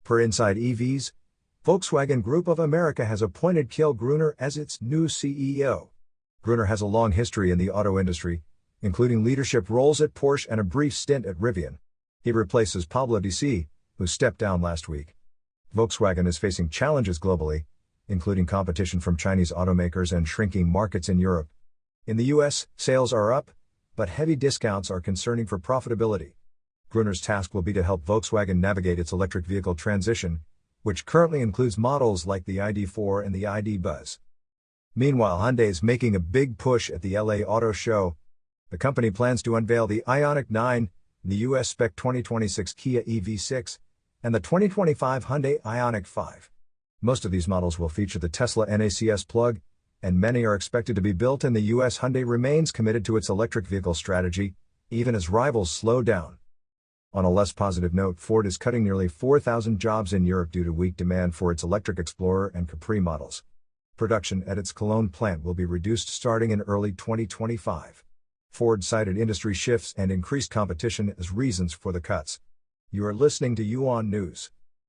Per Inside EVs, Volkswagen Group of America has appointed Kjell Gruner as its new CEO. Gruner has a long history in the auto industry, including leadership roles at Porsche and a brief stint at Rivian. He replaces Pablo DC, who stepped down last week. Volkswagen is facing challenges globally, including competition from Chinese automakers and shrinking markets in Europe. In the US, sales are up, but heavy discounts are concerning for profitability. Gruner's task will be to help Volkswagen navigate its electric vehicle transition, which currently includes models like the ID.4 and the ID.Buzz. Meanwhile, Hyundai is making a big push at the LA Auto Show. The company plans to unveil the Ioniq 9, the US spec 2026 Kia EV6, and the 2025 Hyundai Ioniq 5. Most of these models will feature the Tesla NACS plug, and many are expected to be built in the US. Hyundai remains committed to its electric vehicle strategy, even as rivals slow down. On a less positive note, Ford is cutting nearly 4,000 jobs in Europe due to weak demand for its electric Explorer and Capri models. Production at its Cologne plant will be reduced starting in early 2025. Ford cited industry shifts and increased competition as reasons for the cuts. You are listening to Yuan News.